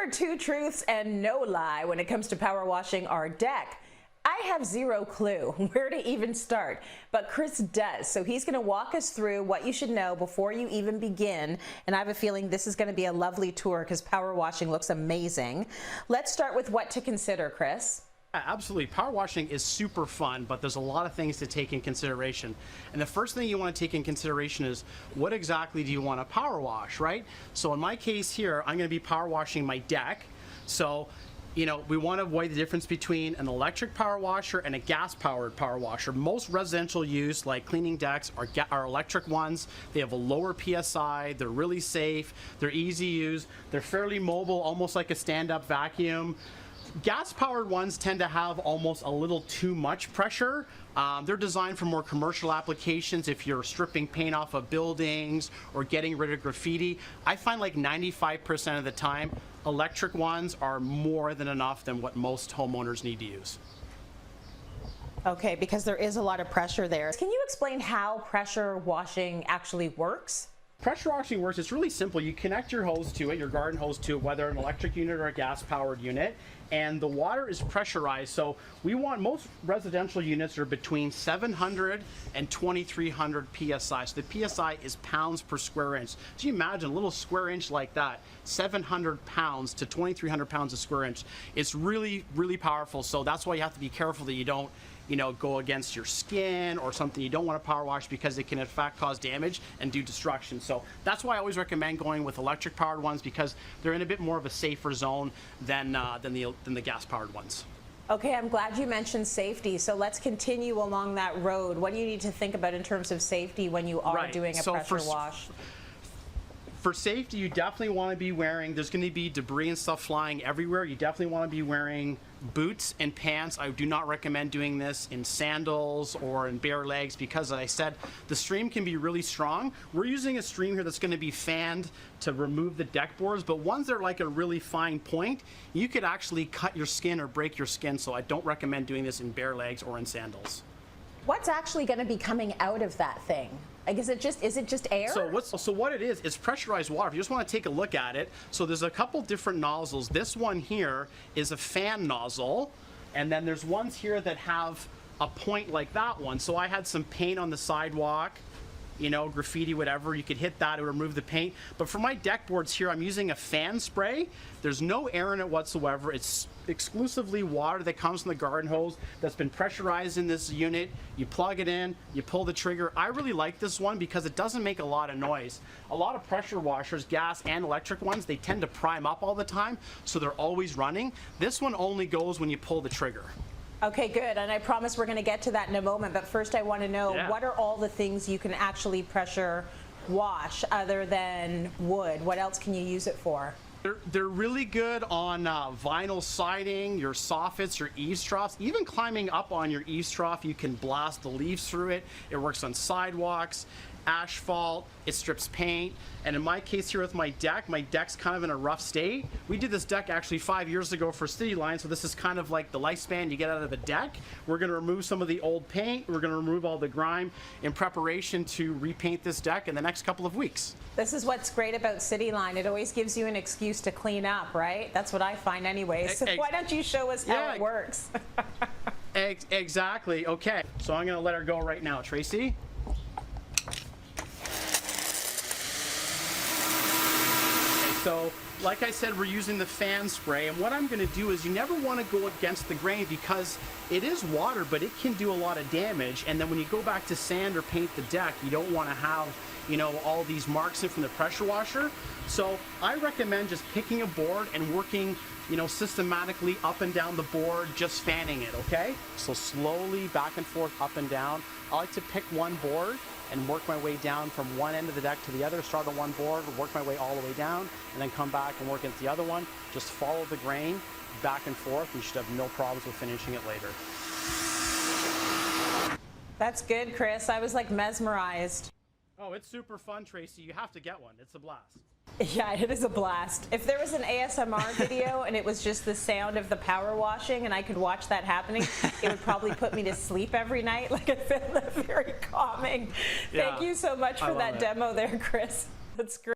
are two truths and no lie when it comes to power washing our deck. I have zero clue where to even start, but Chris does. So he's going to walk us through what you should know before you even begin. And I have a feeling this is going to be a lovely tour because power washing looks amazing. Let's start with what to consider, Chris. Absolutely. Power washing is super fun, but there's a lot of things to take in consideration. And the first thing you want to take in consideration is what exactly do you want to power wash, right? So in my case here, I'm going to be power washing my deck. So, you know, we want to avoid the difference between an electric power washer and a gas-powered power washer. Most residential use, like cleaning decks, are electric ones. They have a lower PSI. They're really safe. They're easy to use. They're fairly mobile, almost like a stand-up vacuum. Gas-powered ones tend to have almost a little too much pressure. They're designed for more commercial applications if you're stripping paint off of buildings or getting rid of graffiti. I find like 95% of the time, electric ones are more than enough than what most homeowners need to use. Okay, because there is a lot of pressure there. Can you explain how pressure washing actually works? Pressure washing works, it's really simple. You connect your hose to it, your garden hose to it, whether an electric unit or a gas-powered unit, and the water is pressurized. So we want, most residential units are between 700 and 2300 PSI. So the PSI is pounds per square inch. So you imagine a little square inch like that, 700 pounds to 2300 pounds a square inch. It's really, really powerful. So that's why you have to be careful that you don't, you know, go against your skin or something you don't want to power wash, because it can in fact cause damage and do destruction. So that's why I always recommend going with electric powered ones, because they're in a bit more of a safer zone than the gas powered ones. Okay, I'm glad you mentioned safety. So let's continue along that road. What do you need to think about in terms of safety when you are doing a pressure wash? For safety, you definitely want to be wearing, there's going to be debris and stuff flying everywhere. You definitely want to be wearing boots and pants. I do not recommend doing this in sandals or in bare legs, because, as I said, the stream can be really strong. We're using a stream here that's going to be fanned to remove the deck boards, but ones that are like a really fine point, you could actually cut your skin or break your skin. So I don't recommend doing this in bare legs or in sandals. What's actually going to be coming out of that thing? Like, is it just air? So what it is pressurized water. If you just want to take a look at it, so there's a couple different nozzles. This one here is a fan nozzle, and then there's ones here that have a point like that one. So I had some paint on the sidewalk, you know, graffiti, whatever, you could hit that, it would remove the paint. But for my deck boards here, I'm using a fan spray. There's no air in it whatsoever. It's exclusively water that comes from the garden hose that's been pressurized in this unit. You plug it in, you pull the trigger. I really like this one because it doesn't make a lot of noise. A lot of pressure washers, gas and electric ones, they tend to prime up all the time, so they're always running. This one only goes when you pull the trigger. Okay, good, and I promise we're going to get to that in a moment, but first I want to know, what are all the things you can actually pressure wash other than wood? What else can you use it for? They're really good on vinyl siding, your soffits, your eaves troughs. Even climbing up on your eaves trough, you can blast the leaves through it. It works on sidewalks, asphalt, it strips paint. And in my case here with my deck's kind of in a rough state. We did this deck actually 5 years ago for Cityline, so this is kind of like the lifespan you get out of a deck. We're going to remove some of the old paint, we're going to remove all the grime in preparation to repaint this deck in the next couple of weeks. This is what's great about Cityline. It always gives you an excuse to clean up, right? That's what I find anyway. So why don't you show us how it works? Exactly. Okay, so I'm going to let her go right now. Tracy? So, like I said, we're using the fan spray, and what I'm going to do is, you never want to go against the grain, because it is water, but it can do a lot of damage. And then when you go back to sand or paint the deck, you don't want to have, you know, all these marks in from the pressure washer. So I recommend just picking a board and working, you know, systematically up and down the board, just fanning it, okay? So slowly back and forth, up and down. I like to pick one board and work my way down from one end of the deck to the other. Start on one board, work my way all the way down, and then come back and work into the other one. Just follow the grain back and forth. You should have no problems with finishing it later. That's good, Chris. I was like mesmerized. Oh, it's super fun, Tracy. You have to get one. It's a blast. Yeah, it is a blast. If there was an ASMR video and it was just the sound of the power washing and I could watch that happening, it would probably put me to sleep every night. Like, I found that very calming. Thank you so much for that demo there, Chris. That's great.